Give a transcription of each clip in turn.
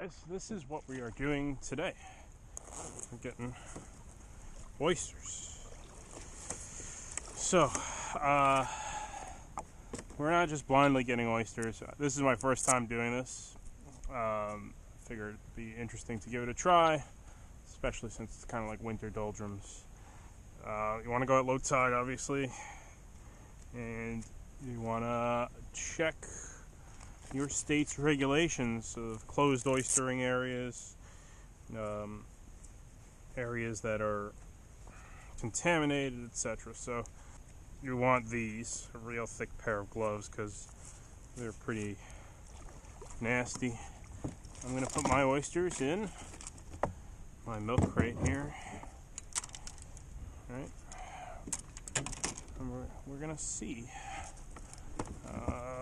guys, this is what we are doing today. We're getting oysters. So, we're not just blindly getting oysters. This is my first time doing this. Figured it'd be interesting to give it a try, especially since it's kind of like winter doldrums. You want to go at low tide, obviously, and you want to check your state's regulations of closed oystering areas, areas that are contaminated, etc. So you want these, a real thick pair of gloves, because they're pretty nasty. I'm going to put my oysters in my milk crate here. All right. And we're going to see.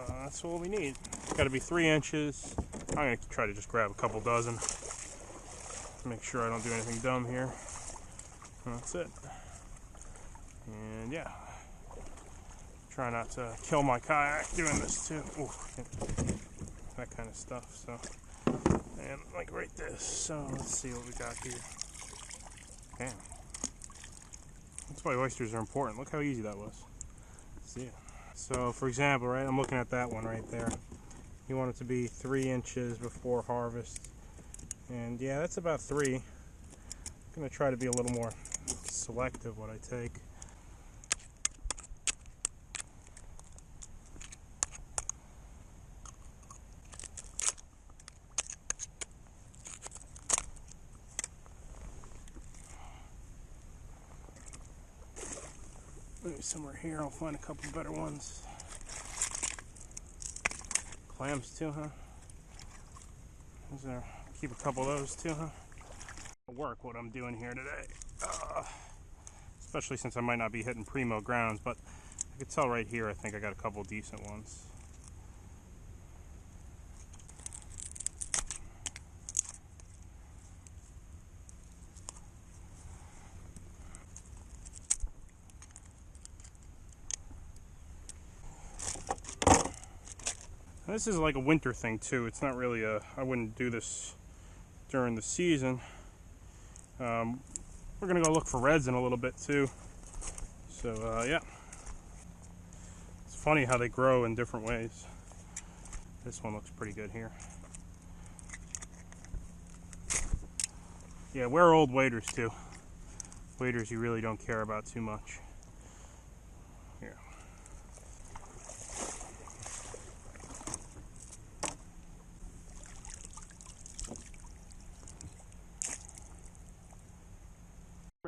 That's all we need. It's got to be 3 inches. I'm going to try to just grab a couple dozen to make sure I don't do anything dumb here. And that's it. And yeah, try not to kill my kayak doing this too. Ooh, that kind of stuff. So, and like right this. So let's see what we got here. Damn. That's why oysters are important. Look how easy that was. See ya. So, for example, right, I'm looking at that one right there. You want it to be 3 inches before harvest. And yeah, that's about 3. I'm going to try to be a little more selective what I take. Maybe somewhere here I'll find a couple better ones. Clams too, huh? Is there, keep a couple of those too, huh? Work what I'm doing here today. Especially since I might not be hitting primo grounds, but I could tell right here I think I got a couple decent ones. This is like a winter thing too. It's not really I wouldn't do this during the season. We're gonna go look for reds in a little bit too. So yeah, it's funny how they grow in different ways. This one looks pretty good here. Yeah, we're old waders too. Waders you really don't care about too much. Here.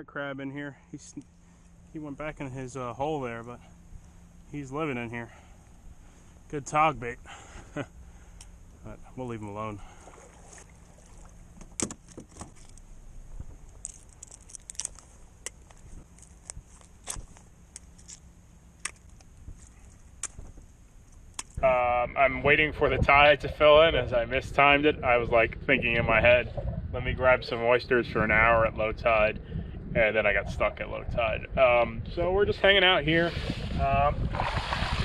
Crab in here. He went back in his hole there, but he's living in here. Good tog bait. But we'll leave him alone. I'm waiting for the tide to fill in. As I mistimed it, I was like thinking in my head, let me grab some oysters for an hour at low tide. And then I got stuck at low tide. So we're just hanging out here.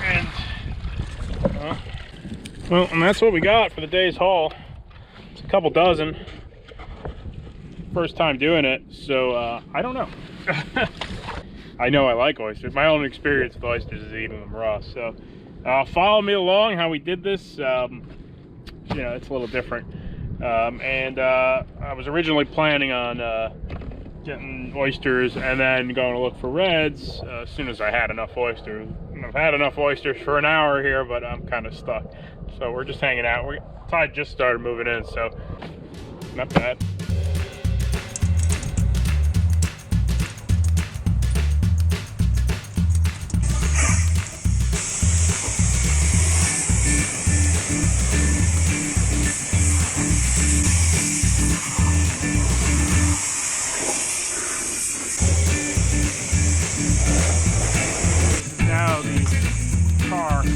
And that's what we got for the day's haul. It's a couple dozen. First time doing it, so I don't know. I know I like oysters. My own experience with oysters is eating them raw. So follow me along how we did this. You know, it's a little different. I was originally planning on getting oysters and then going to look for reds as soon as I had enough oysters. I've had enough oysters for an hour here, but I'm kind of stuck. So we're just hanging out. Tide just started moving in, so not bad.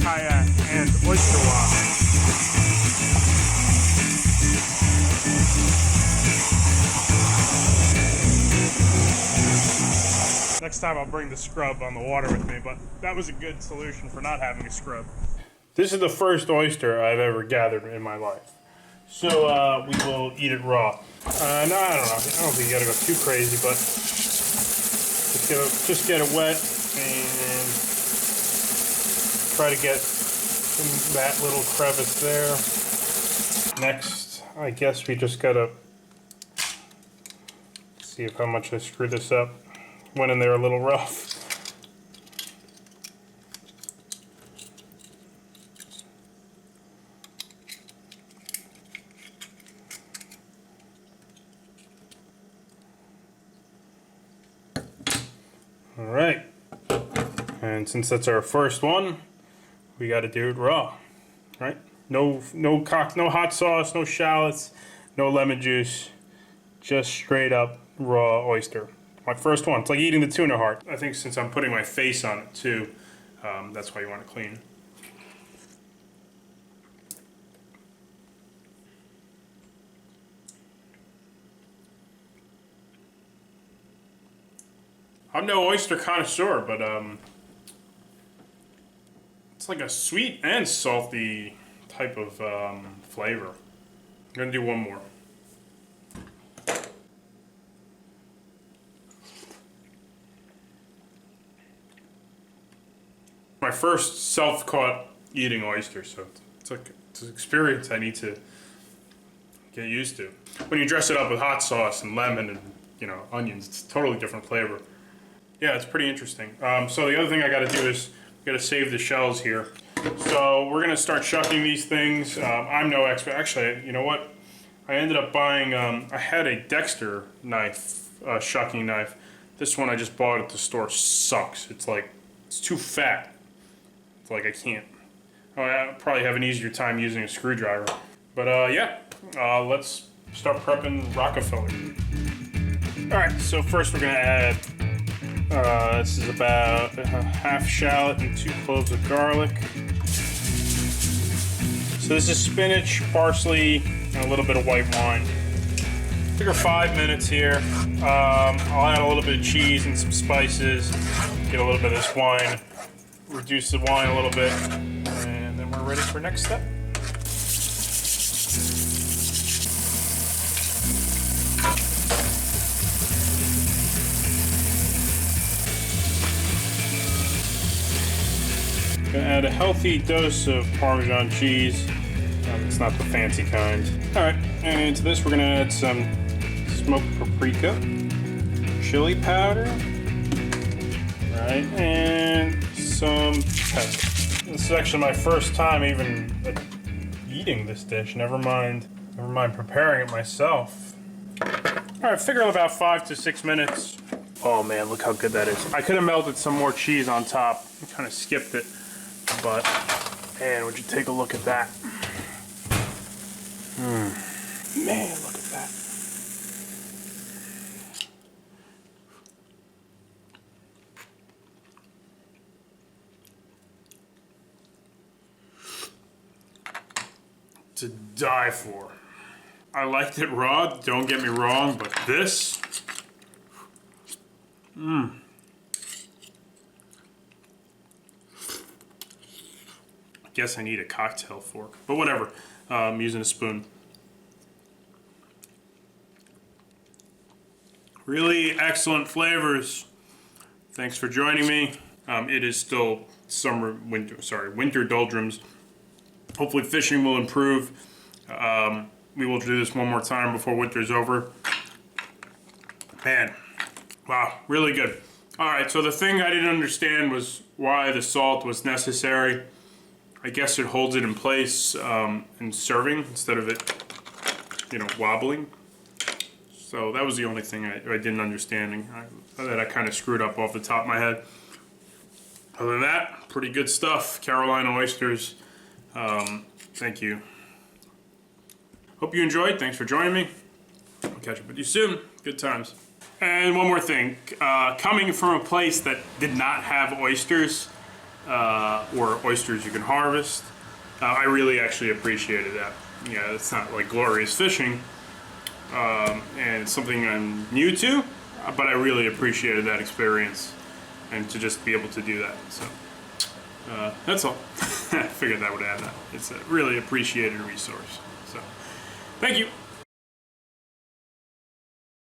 Kayak and oyster wash. Next time I'll bring the scrub on the water with me, but that was a good solution for not having a scrub. This is the first oyster I've ever gathered in my life. So we will eat it raw. No, I don't know. I don't think you gotta go too crazy, but just get it wet and try to get that little crevice there. Next, I guess we just gotta see how much I screwed this up. Went in there a little rough. All right, and since that's our first one, we got to do it raw, right? No hot sauce, no shallots, no lemon juice, just straight up raw oyster. My first one. It's like eating the tuna heart. I think since I'm putting my face on it too, that's why you want to clean. I'm no oyster connoisseur, but it's like a sweet and salty type of flavor. I'm gonna do one more. My first self-caught eating oysters, so it's an experience I need to get used to. When you dress it up with hot sauce and lemon and onions, it's a totally different flavor. Yeah, it's pretty interesting. So the other thing I got to do is got to save the shells here. So we're gonna start shucking these things. I'm no expert. Actually, you know what? I ended up buying. I had a Dexter knife, shucking knife. This one I just bought at the store sucks. It's too fat. It's like I can't. I'll probably have an easier time using a screwdriver. But yeah, let's start prepping Rockefeller. All right. So first we're gonna add. This is about a half shallot and 2 cloves of garlic. So this is spinach, parsley, and a little bit of white wine. Figure 5 minutes here. I'll add a little bit of cheese and some spices. Get a little bit of this wine. Reduce the wine a little bit. And then we're ready for next step. Gonna add a healthy dose of Parmesan cheese. It's not the fancy kind. All right, and to this we're gonna add some smoked paprika, chili powder, right, and some pepper. This is actually my first time even eating this dish. Never mind preparing it myself. All right, figure about 5 to 6 minutes. Oh man, look how good that is. I could have melted some more cheese on top. I kind of skipped it. But, man, would you take a look at that? Man, look at that. To die for. I liked it raw, don't get me wrong, but this... Guess I need a cocktail fork, but whatever. I'm using a spoon. Really excellent flavors. Thanks for joining me. It is still winter doldrums. Hopefully fishing will improve. We will do this one more time before winter's over. Man, wow, really good. All right, so the thing I didn't understand was why the salt was necessary. I guess it holds it in place in serving instead of it, wobbling. So that was the only thing I didn't understand that I kind of screwed up off the top of my head. Other than that, pretty good stuff. Carolina oysters. Thank you. Hope you enjoyed. Thanks for joining me. I'll catch up with you soon. Good times. And one more thing. Coming from a place that did not have oysters, or oysters you can harvest, I really actually appreciated that. Yeah, it's not like glorious fishing, and it's something I'm new to, but I really appreciated that experience and to just be able to do that. So that's all. I figured that would add that. It's a really appreciated resource. So Thank you.